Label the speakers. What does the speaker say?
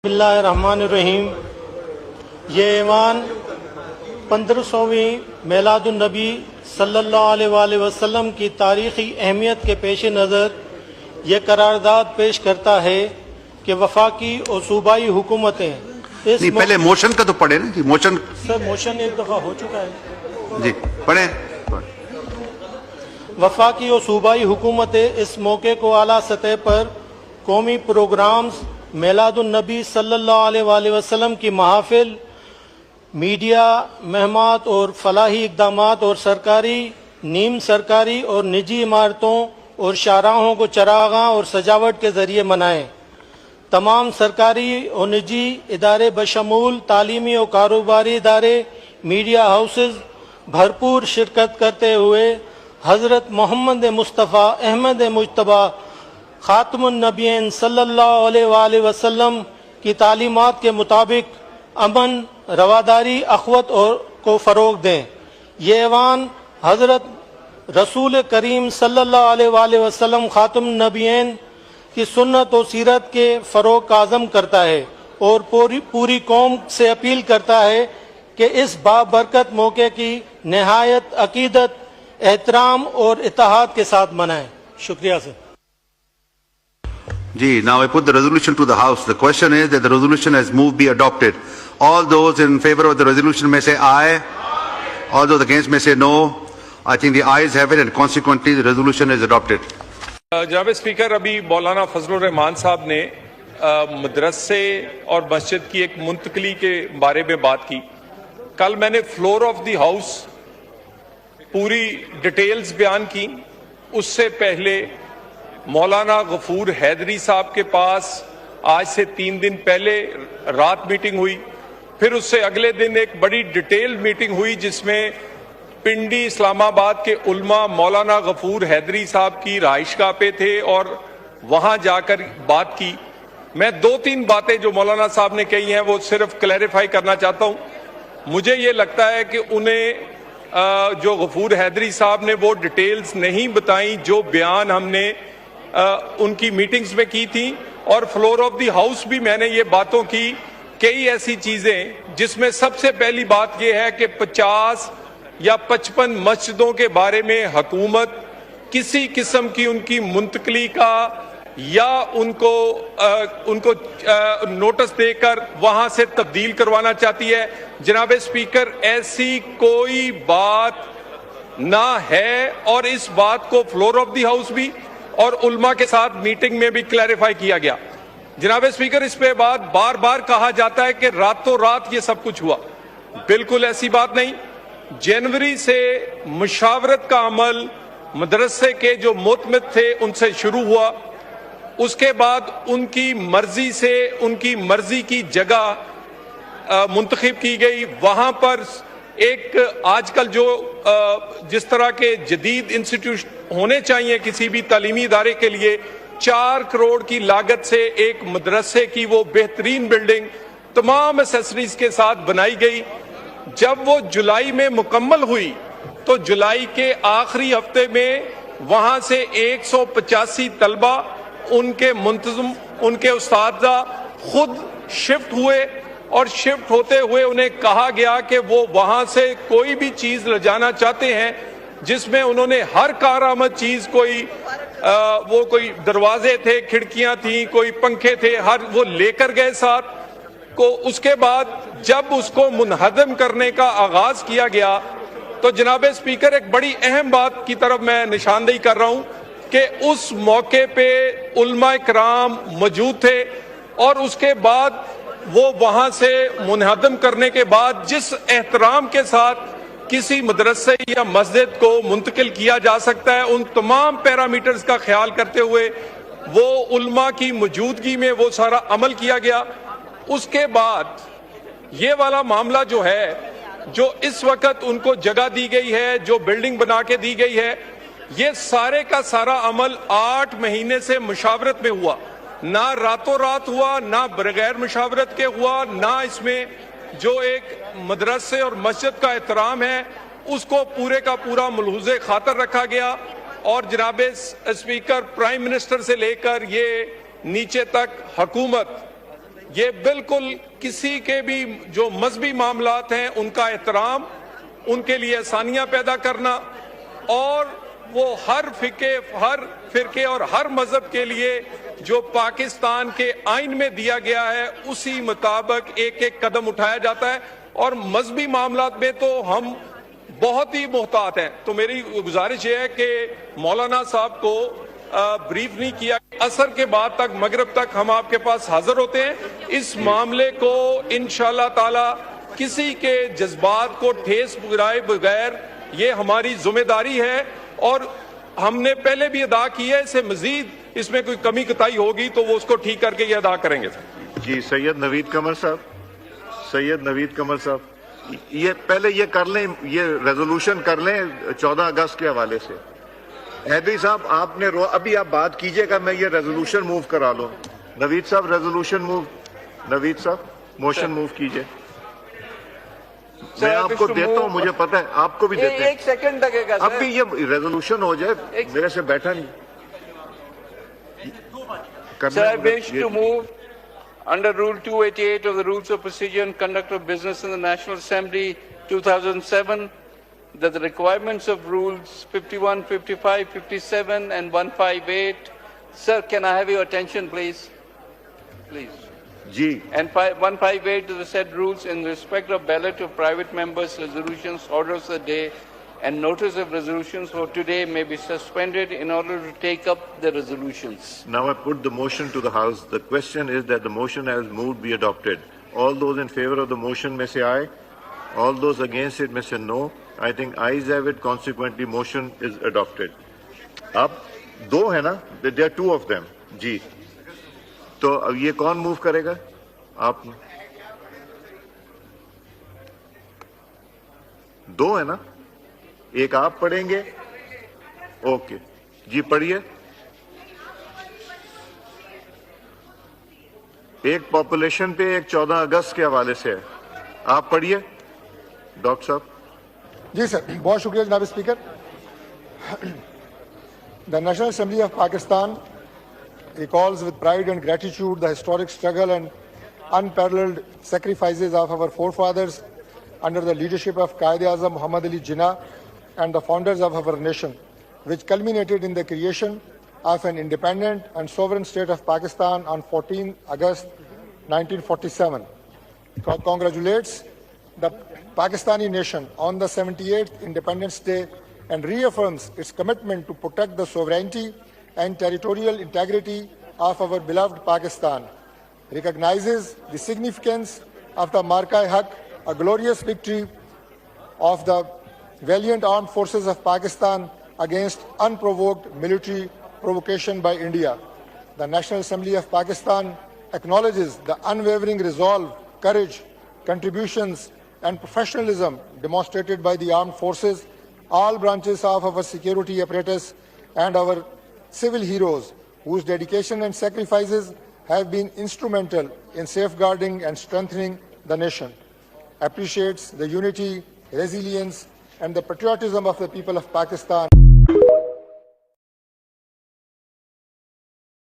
Speaker 1: बिस्मिल्लाहिर्रहमानिर्रहीम। ये ऐवान 1500वीं मिलादुन्नबी सल्लल्लाहु अलैहि वसल्लम की तारीख़ी अहमियत के पेश नज़र ये करारदाद पेश करता है कि वफाकी और सूबाई हुकूमतें
Speaker 2: नहीं, पहले मोशन का तो पढ़े ना जी। मोशन
Speaker 1: सर, मोशन एक दफ़ा हो चुका है
Speaker 2: जी, पढ़े।
Speaker 1: वफाकी और सूबाई हुकूमतें इस मौके को आला सतह पर कौमी प्रोग्राम्स, मिलादुन्नबी सल्लल्लाहु अलैहि वसल्लम की महफिल, मीडिया महमात और फलाही इक़दामात और सरकारी, नीम सरकारी और निजी इमारतों और शाहराहों को चरागाह और सजावट के ज़रिए मनाएं। तमाम सरकारी और निजी इदारे बशमूल तालीमी और कारोबारी इदारे, मीडिया हाउसेस भरपूर शिरकत करते हुए हज़रत मोहम्मद मुस्तफ़ा अहमद मुज्तबा ख़ातमुन नबिय्यीन सल्लल्लाहु अलैहि वसल्लम की तालीमात के मुताबिक अमन, रवादारी, अख़वत और को फ़रोग़ दें। ये ऐवान हज़रत रसूल करीम सल्लल्लाहु अलैहि वसल्लम ख़ातमुन नबिय्यीन की सुन्नत और सीरत के फ़रोग़ का आज़म करता है और पूरी कौम से अपील करता है कि इस बाबरकत मौके की नहायत अकीदत, एहतराम और इत्तेहाद के साथ मनाएं। शुक्रिया sir.
Speaker 2: Ji, now I put the resolution to the House. The question is that the resolution as moved be adopted. All those in favor of the resolution may say aye. All those against may say no. I think the ayes have it and consequently the resolution is adopted.
Speaker 3: जनाब speaker, अभी मौलाना फजलुर रहमान साहब ने मदरसे और मस्जिद की एक मुंतकली के बारे में बात की। कल मैंने फ्लोर ऑफ द हाउस पूरी डिटेल्स बयान की। उससे पहले मौलाना गफूर हैदरी साहब के पास आज से 3 दिन पहले रात मीटिंग हुई। फिर उससे अगले दिन एक बड़ी डिटेल मीटिंग हुई जिसमें पिंडी इस्लामाबाद के उल्मा मौलाना गफूर हैदरी साहब की रहाइशगाह पे थे और वहां जाकर बात की। मैं 2-3 बातें जो मौलाना साहब ने कही हैं वो सिर्फ क्लैरिफाई करना चाहता हूं। मुझे ये लगता है कि उन्हें जो गफूर हैदरी साहब ने वो डिटेल्स नहीं बताई जो बयान हमने उनकी मीटिंग्स में की थी। और फ्लोर ऑफ द हाउस भी मैंने ये बातों की, कई ऐसी चीजें जिसमें सबसे पहली बात यह है कि 50 या 55 मस्जिदों के बारे में हुकूमत किसी किस्म की उनकी मुंतकली का या उनको नोटिस देकर वहां से तब्दील करवाना चाहती है। जनाब स्पीकर, ऐसी कोई बात ना है और इस बात को फ्लोर ऑफ द हाउस भी और उल्मा के साथ मीटिंग में भी क्लैरिफाई किया गया। जनाब स्पीकर, इस पे बात बार बार कहा जाता है कि रातों रात ये सब कुछ हुआ। बिल्कुल ऐसी बात नहीं। जनवरी से मुशावरत का अमल मदरसे के जो मोतमिद थे उनसे शुरू हुआ। उसके बाद उनकी मर्जी से उनकी मर्जी की जगह मुंतखब की गई। वहां पर एक आजकल जो जिस तरह के जदीद इंस्टीट्यूट होने चाहिए किसी भी तालीमी इदारे के लिए, 4 करोड़ की लागत से एक मदरसे की वो बेहतरीन बिल्डिंग तमाम एसेसरीज के साथ बनाई गई। जब वो जुलाई में मुकम्मल हुई तो जुलाई के आखिरी हफ्ते में वहां से 185 तलबा, उनके मुंतज़िम, उनके उस्तादा खुद शिफ्ट हुए और शिफ्ट होते हुए उन्हें कहा गया कि वो वहां से कोई भी चीज ले जाना चाहते हैं जिसमें उन्होंने हर कारआमद चीज वो कोई दरवाजे थे, खिड़कियां थी, कोई पंखे थे, हर वो लेकर गए साथ को। उसके बाद जब उसको मुनहदम करने का आगाज किया गया तो जनाब स्पीकर, एक बड़ी अहम बात की तरफ मैं निशानदेही कर रहा हूं कि उस मौके पे उलमा इकराम मौजूद थे और उसके बाद वो वहां से मुनहदम करने के बाद जिस एहतराम के साथ किसी मदरसे या मस्जिद को मुंतकिल किया जा सकता है, उन तमाम पैरामीटर्स का ख्याल करते हुए वो उल्मा की मौजूदगी में वो सारा अमल किया गया। उसके बाद ये वाला मामला जो है, जो इस वक्त उनको जगह दी गई है, जो बिल्डिंग बना के दी गई है, ये सारे का सारा अमल 8 महीने से मुशावरत में हुआ। ना रातों रात हुआ, ना बगैर मुशावरत के हुआ, ना इसमें जो एक मदरसे और मस्जिद का एहतराम है उसको पूरे का पूरा मुलहुज़े खातर रखा गया। और जनाब स्पीकर, प्राइम मिनिस्टर से लेकर ये नीचे तक हुकूमत ये बिल्कुल किसी के भी जो मजहबी मामलात हैं उनका एहतराम, उनके लिए आसानियां पैदा करना और वो हर फिरके और हर मजहब के लिए जो पाकिस्तान के आइन में दिया गया है उसी मुताबिक एक एक कदम उठाया जाता है। और मजहबी मामलात में तो हम बहुत ही मोहतात हैं। तो मेरी गुजारिश ये है कि मौलाना साहब को ब्रीफ नहीं किया, असर के बाद तक मगरिब तक हम आपके पास हाजिर होते हैं। इस मामले को इंशाअल्लाह ताला किसी के जज्बात को ठेस पहुंचाए बगैर ये हमारी जिम्मेदारी है और हमने पहले भी अदा की है। इससे मजीद इसमें कोई कमी कताई होगी तो वो उसको ठीक करके ये अदा करेंगे।
Speaker 4: जी सैयद नवीद कमर साहब, सैयद नवीद कमर साहब, ये पहले ये कर लें, ये रेजोल्यूशन कर लें 14 अगस्त के हवाले से। हैदरी साहब आपने अभी आप बात कीजिएगा, मैं ये रेजोल्यूशन मूव करा लूं। नवीद साहब रेजोल्यूशन मूव, नवीद साहब मोशन मूव कीजिए। मैं आपको देता हूं, मुझे पता है आपको भी देते हैं।
Speaker 5: एक सेकंड लगेगा
Speaker 4: अब भी ये रेजोल्यूशन हो जाए, मेरे से बैठा नहीं।
Speaker 5: Sir, I wish to move under Rule 288 of the Rules of Procedure and Conduct of Business in the National Assembly 2007 that the requirements of Rules 51, 55, 57 and 158. Sir, can I have your attention please? Please.
Speaker 4: Ji
Speaker 5: And 158 of the said rules in respect of ballot of private members, resolutions, orders of the day and notice of resolutions for today may be suspended in order to take up the resolutions.
Speaker 4: Now I put the motion to the House. The question is that the motion as moved be adopted. All those in favor of the motion may say aye. All those against it may say no. I think ayes have it. Consequently, motion is adopted. अब दो है ना? There are two of them. जी. तो अब ये कौन move करेगा? आप दो है ना? एक आप पढ़ेंगे? ओके जी पढ़िए। एक पॉपुलेशन पे, एक 14 अगस्त के हवाले से है। आप पढ़िए डॉक्टर साहब।
Speaker 6: जी सर, बहुत शुक्रिया जनाब speaker. The national assembly of Pakistan recalls with pride and gratitude the historic struggle and unparalleled sacrifices of our forefathers under the leadership of Quaid-e-Azam Muhammad Ali Jinnah and the founders of our nation, which culminated in the creation of an independent and sovereign state of Pakistan on 14 August 1947. Congratulates the Pakistani nation on the 78th Independence Day and reaffirms its commitment to protect the sovereignty and territorial integrity of our beloved Pakistan, recognizes the significance of the Marka-e-Haq, a glorious victory of the valiant armed forces of Pakistan against unprovoked military provocation by India. The National Assembly of Pakistan acknowledges the unwavering resolve, courage, contributions and professionalism demonstrated by the armed forces, all branches of our security apparatus and our civil heroes whose dedication and sacrifices have been instrumental in safeguarding and strengthening the nation. Appreciates the unity, resilience and the patriotism of the people of Pakistan